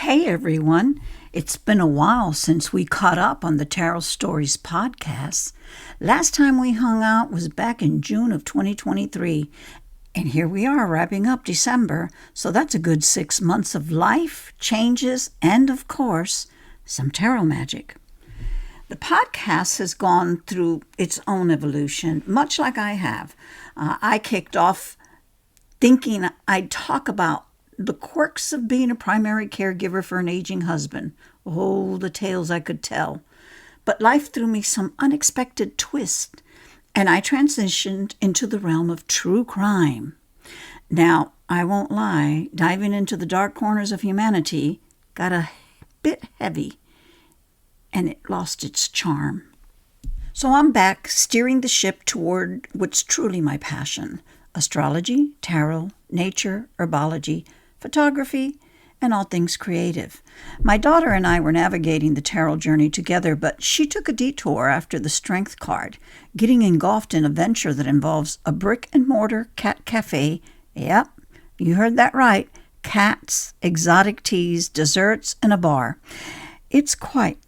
Hey everyone, it's been a while since we caught up on the Tarot Stories podcast. Last time we hung out was back in June of 2023, and here we are wrapping up December, so that's a good 6 months of life, changes, and of course, some tarot magic. The podcast has gone through its own evolution, much like I have. I kicked off thinking I'd talk about the quirks of being a primary caregiver for an aging husband. Oh, the tales I could tell. But life threw me some unexpected twist, and I transitioned into the realm of true crime. Now, I won't lie, diving into the dark corners of humanity got a bit heavy, and it lost its charm. So I'm back, steering the ship toward what's truly my passion: astrology, tarot, nature, herbology, photography, and all things creative. My daughter and I were navigating the tarot journey together, but she took a detour after the Strength card, getting engulfed in a venture that involves a brick-and-mortar cat cafe. Yep, you heard that right. Cats, exotic teas, desserts, and a bar. It's quite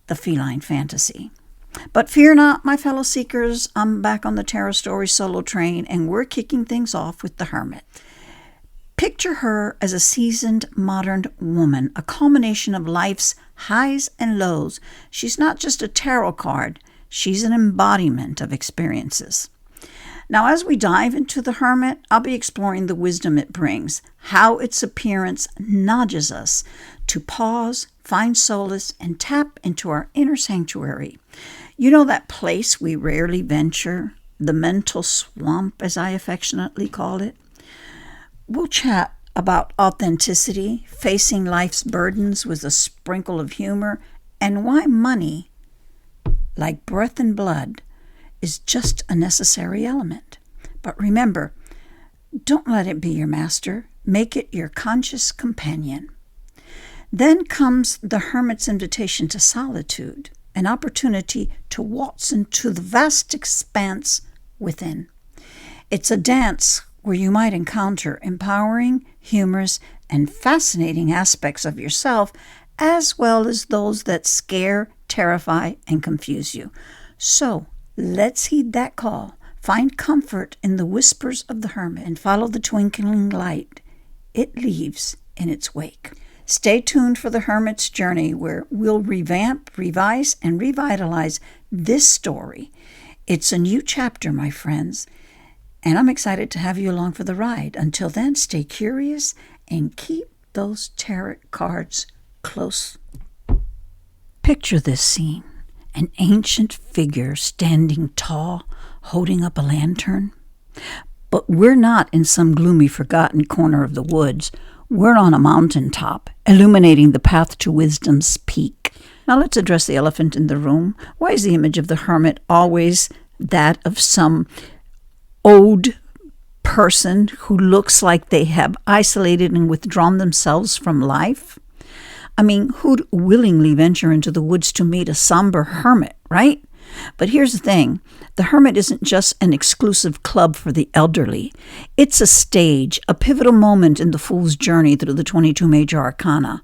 the feline fantasy. But fear not, my fellow seekers, I'm back on the Tarot Story solo train, and we're kicking things off with the Hermit. Picture her as a seasoned, modern woman, a culmination of life's highs and lows. She's not just a tarot card, she's an embodiment of experiences. Now, as we dive into the Hermit, I'll be exploring the wisdom it brings, how its appearance nudges us to pause, find solace, and tap into our inner sanctuary. You know that place we rarely venture, the mental swamp, as I affectionately call it? We'll chat about authenticity, facing life's burdens with a sprinkle of humor, and why money, like breath and blood, is just a necessary element. But remember, don't let it be your master. Make it your conscious companion. Then comes the Hermit's invitation to solitude, an opportunity to waltz into the vast expanse within. It's a dance where you might encounter empowering, humorous, and fascinating aspects of yourself, as well as those that scare, terrify, and confuse you. So, let's heed that call. Find comfort in the whispers of the Hermit and follow the twinkling light it leaves in its wake. Stay tuned for the Hermit's journey, where we'll revamp, revise, and revitalize this story. It's a new chapter, my friends, and I'm excited to have you along for the ride. Until then, stay curious and keep those tarot cards close. Picture this scene: an ancient figure standing tall, holding up a lantern. But we're not in some gloomy, forgotten corner of the woods. We're on a mountaintop, illuminating the path to wisdom's peak. Now let's address the elephant in the room. Why is the image of the Hermit always that of some old person who looks like they have isolated and withdrawn themselves from life? I mean, who'd willingly venture into the woods to meet a somber hermit, right? But here's the thing. The Hermit isn't just an exclusive club for the elderly. It's a stage, a pivotal moment in the Fool's journey through the 22 major arcana.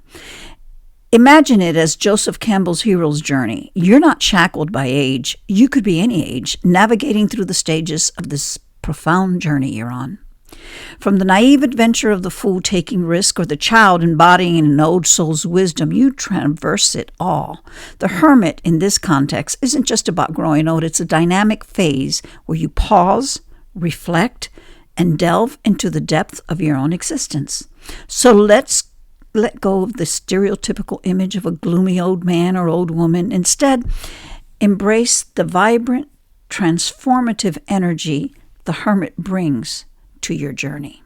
Imagine it as Joseph Campbell's hero's journey. You're not shackled by age. You could be any age, navigating through the stages of this profound journey you're on. From the naive adventure of the fool taking risk, or the child embodying an old soul's wisdom, you traverse it all. The Hermit, in this context, isn't just about growing old. It's a dynamic phase where you pause, reflect, and delve into the depth of your own existence. So let's let go of the stereotypical image of a gloomy old man or old woman. Instead, embrace the vibrant, transformative energy the Hermit brings to your journey.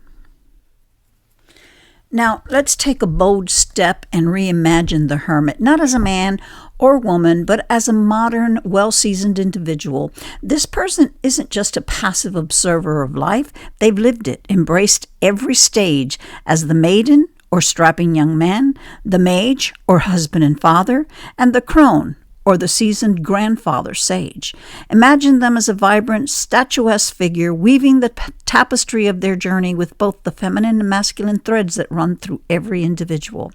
Now, let's take a bold step and reimagine the Hermit, not as a man or woman, but as a modern, well-seasoned individual. This person isn't just a passive observer of life. They've lived it, embraced every stage as the maiden or strapping young man, the mage or husband and father, and the crone or the seasoned grandfather sage. Imagine them as a vibrant, statuesque figure weaving the tapestry of their journey with both the feminine and masculine threads that run through every individual.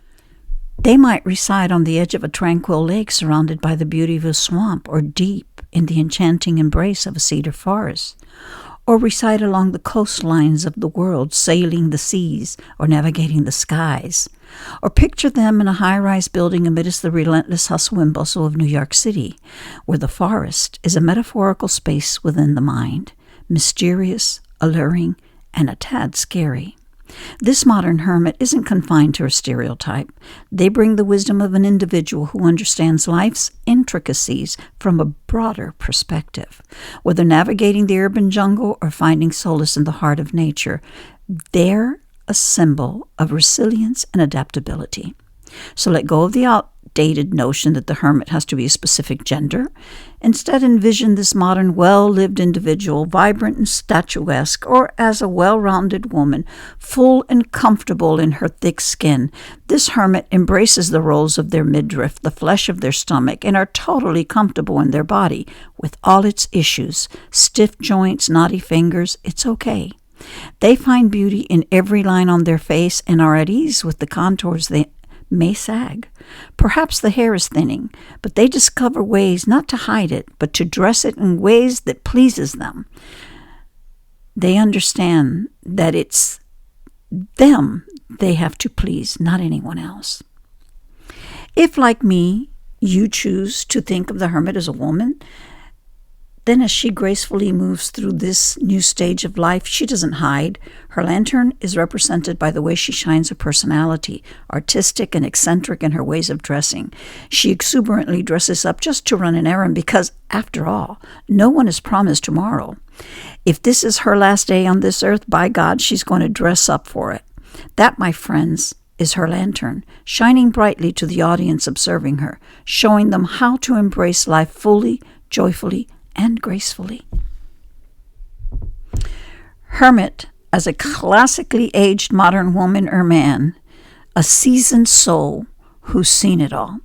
They might reside on the edge of a tranquil lake surrounded by the beauty of a swamp, or deep in the enchanting embrace of a cedar forest, or reside along the coastlines of the world, sailing the seas or navigating the skies, or picture them in a high-rise building amidst the relentless hustle and bustle of New York City, where the forest is a metaphorical space within the mind, mysterious, alluring, and a tad scary. This modern hermit isn't confined to a stereotype. They bring the wisdom of an individual who understands life's intricacies from a broader perspective. Whether navigating the urban jungle or finding solace in the heart of nature, they're a symbol of resilience and adaptability. So let go of the outdated notion that the hermit has to be a specific gender. Instead, envision this modern, well-lived individual, vibrant and statuesque, or as a well-rounded woman, full and comfortable in her thick skin. This hermit embraces the rolls of their midriff, the flesh of their stomach, and are totally comfortable in their body, with all its issues, stiff joints, knotty fingers. It's okay. They find beauty in every line on their face and are at ease with the contours they may sag. Perhaps the hair is thinning, but they discover ways not to hide it, but to dress it in ways that pleases them. They understand that it's them they have to please, not anyone else. If, like me, you choose to think of the hermit as a woman, then as she gracefully moves through this new stage of life, she doesn't hide. Her lantern is represented by the way she shines her personality, artistic and eccentric in her ways of dressing. She exuberantly dresses up just to run an errand because, after all, no one is promised tomorrow. If this is her last day on this earth, by God, she's going to dress up for it. That, my friends, is her lantern, shining brightly to the audience observing her, showing them how to embrace life fully, joyfully, and gracefully. Hermit, as a classically aged modern woman or man, a seasoned soul who's seen it all.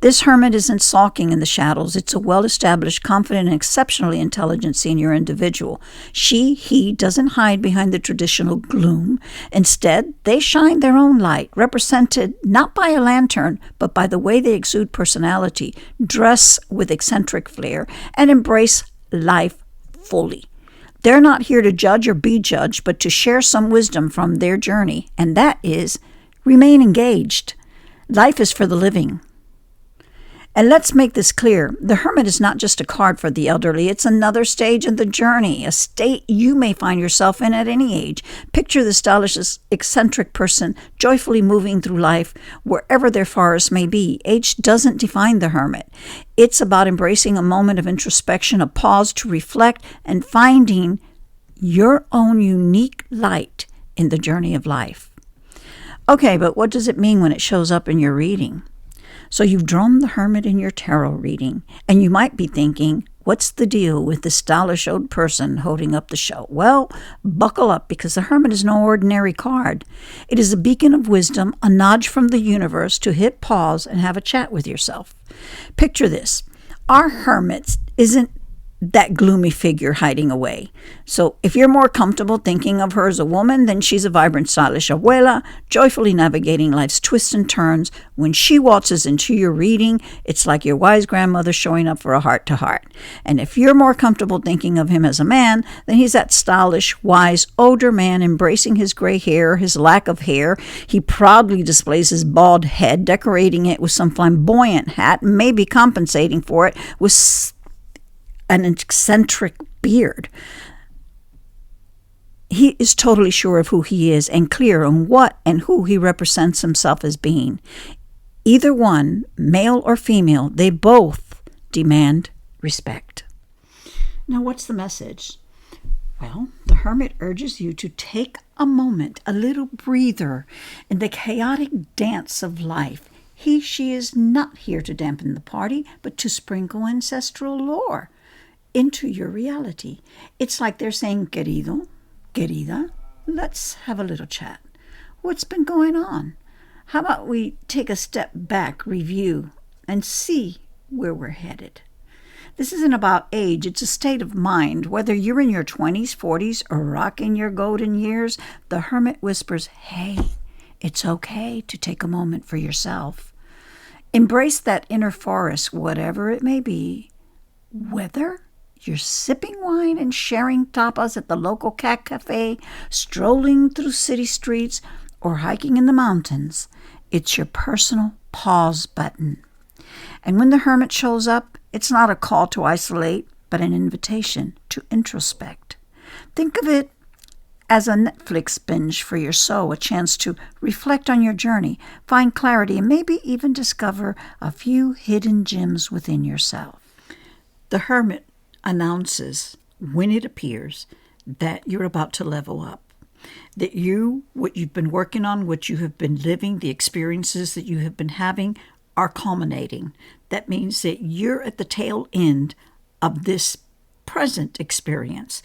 This hermit isn't sulking in the shadows. It's a well-established, confident, and exceptionally intelligent senior individual. He doesn't hide behind the traditional gloom. Instead, they shine their own light, represented not by a lantern, but by the way they exude personality, dress with eccentric flair, and embrace life fully. They're not here to judge or be judged, but to share some wisdom from their journey, and that is, remain engaged. Life is for the living. And let's make this clear. The hermit is not just a card for the elderly. It's another stage in the journey, a state you may find yourself in at any age. Picture the stylish, eccentric person joyfully moving through life wherever their forest may be. Age doesn't define the hermit. It's about embracing a moment of introspection, a pause to reflect, and finding your own unique light in the journey of life. Okay, but what does it mean when it shows up in your reading? So you've drawn the hermit in your tarot reading, and you might be thinking, what's the deal with the stylish old person holding up the show? Well, buckle up, because the hermit is no ordinary card. It is a beacon of wisdom, a nudge from the universe to hit pause and have a chat with yourself. Picture this. Our hermit isn't that gloomy figure hiding away. So if you're more comfortable thinking of her as a woman, then she's a vibrant, stylish abuela, joyfully navigating life's twists and turns. When she waltzes into your reading, it's like your wise grandmother showing up for a heart-to-heart. And if you're more comfortable thinking of him as a man, then he's that stylish, wise, older man embracing his gray hair, his lack of hair. He proudly displays his bald head, decorating it with some flamboyant hat, maybe compensating for it with an eccentric beard. He is totally sure of who he is and clear on what and who he represents himself as being. Either one, male or female, they both demand respect. Now, what's the message? Well, the hermit urges you to take a moment, a little breather in the chaotic dance of life. She is not here to dampen the party, but to sprinkle ancestral lore into your reality. It's like they're saying, querido, querida, let's have a little chat. What's been going on? How about we take a step back, review, and see where we're headed? This isn't about age, it's a state of mind. Whether you're in your 20s, 40s, or rocking your golden years, the hermit whispers, hey, It's okay to take a moment for yourself. Embrace that inner forest, whatever it may be, whether you're sipping wine and sharing tapas at the local cat cafe, strolling through city streets, or hiking in the mountains. It's your personal pause button. And when the hermit shows up, it's not a call to isolate, but an invitation to introspect. Think of it as a Netflix binge for your soul, a chance to reflect on your journey, find clarity, and maybe even discover a few hidden gems within yourself. The hermit announces, when it appears, that you're about to level up. That what you've been working on, what you have been living, the experiences that you have been having are culminating. That means that you're at the tail end of this present experience.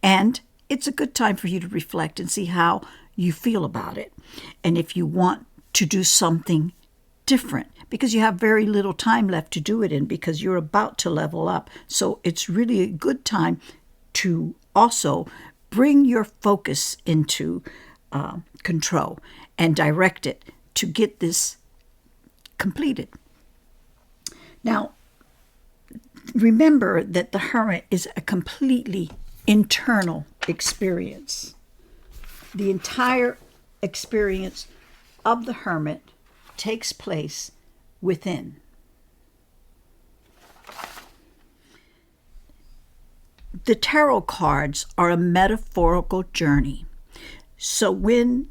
And it's a good time for you to reflect and see how you feel about it. And if you want to do something different, because you have very little time left to do it in, because you're about to level up. So it's really a good time to also bring your focus into control and direct it to get this completed. Now, remember that the hermit is a completely internal experience. The entire experience of the hermit takes place within. The tarot cards are a metaphorical journey. So when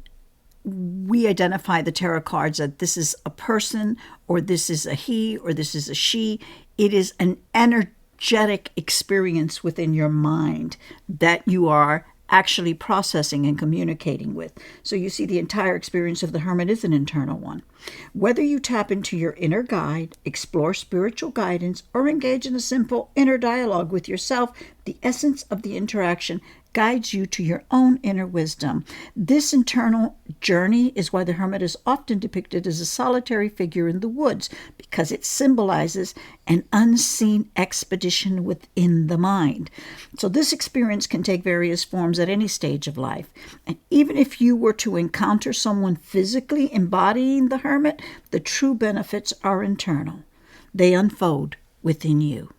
we identify the tarot cards that this is a person, or this is a he, or this is a she, it is an energetic experience within your mind that you are actually processing and communicating with. So you see, the entire experience of the hermit is an internal one. Whether you tap into your inner guide, explore spiritual guidance, or engage in a simple inner dialogue with yourself, the essence of the interaction guides you to your own inner wisdom. This internal journey is why the hermit is often depicted as a solitary figure in the woods, because it symbolizes an unseen expedition within the mind. So this experience can take various forms at any stage of life. And even if you were to encounter someone physically embodying the hermit, the true benefits are internal. They unfold within you.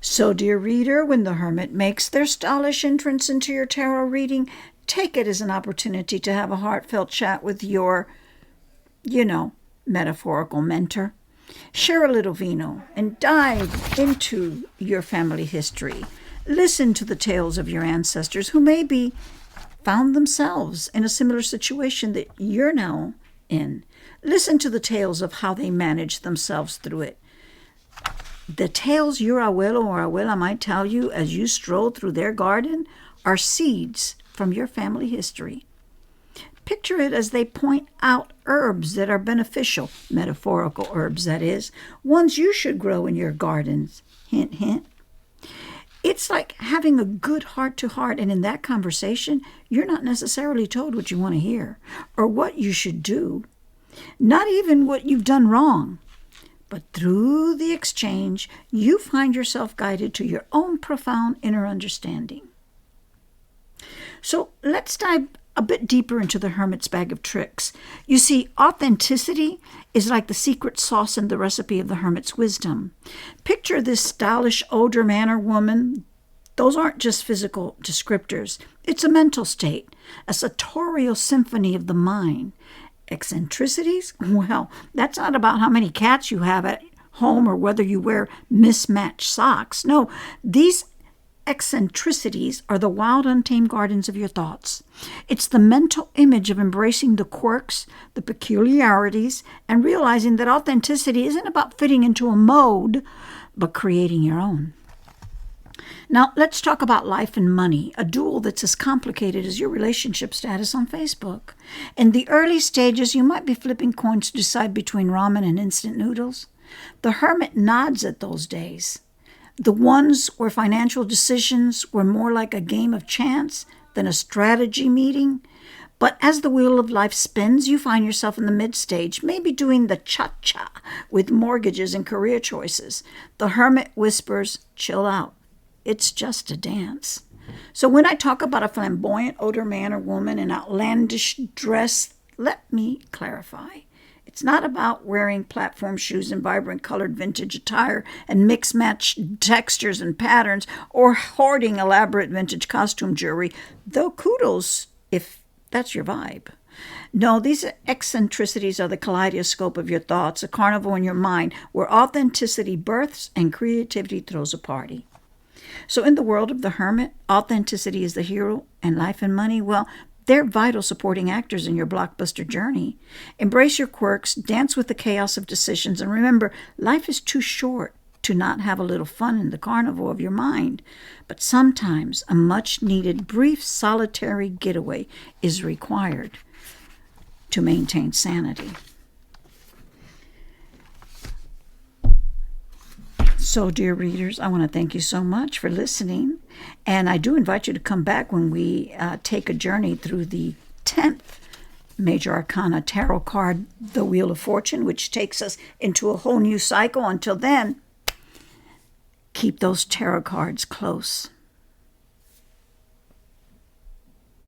So, dear reader, when the hermit makes their stylish entrance into your tarot reading, take it as an opportunity to have a heartfelt chat with your, metaphorical mentor. Share a little vino and dive into your family history. Listen to the tales of your ancestors who maybe found themselves in a similar situation that you're now in. Listen to the tales of how they managed themselves through it. The tales your abuelo or abuela might tell you as you stroll through their garden are seeds from your family history. Picture it as they point out herbs that are beneficial, metaphorical herbs, that is, ones you should grow in your gardens. Hint, hint. It's like having a good heart-to-heart, and in that conversation, you're not necessarily told what you want to hear or what you should do, not even what you've done wrong. But through the exchange, you find yourself guided to your own profound inner understanding. So let's dive a bit deeper into the hermit's bag of tricks. You see, authenticity is like the secret sauce in the recipe of the hermit's wisdom. Picture this stylish older man or woman. Those aren't just physical descriptors. It's a mental state, a sartorial symphony of the mind. Eccentricities? Well, that's not about how many cats you have at home or whether you wear mismatched socks. No, these eccentricities are the wild, untamed gardens of your thoughts. It's the mental image of embracing the quirks, the peculiarities, and realizing that authenticity isn't about fitting into a mode, but creating your own. Now, let's talk about life and money, a duel that's as complicated as your relationship status on Facebook. In the early stages, you might be flipping coins to decide between ramen and instant noodles. The hermit nods at those days. The ones where financial decisions were more like a game of chance than a strategy meeting. But as the wheel of life spins, you find yourself in the mid-stage, maybe doing the cha-cha with mortgages and career choices. The hermit whispers, chill out. It's just a dance. So when I talk about a flamboyant older man or woman in outlandish dress, let me clarify. It's not about wearing platform shoes and vibrant colored vintage attire and mix-match textures and patterns or hoarding elaborate vintage costume jewelry, though kudos if that's your vibe. No, these eccentricities are the kaleidoscope of your thoughts, a carnival in your mind where authenticity births and creativity throws a party. So in the world of the Hermit, authenticity is the hero and life and money. Well, they're vital supporting actors in your blockbuster journey. Embrace your quirks, dance with the chaos of decisions, and remember, life is too short to not have a little fun in the carnival of your mind. But sometimes a much-needed brief solitary getaway is required to maintain sanity. So, dear readers, I want to thank you so much for listening. And I do invite you to come back when we take a journey through the 10th Major Arcana Tarot card, the Wheel of Fortune, which takes us into a whole new cycle. Until then, keep those tarot cards close.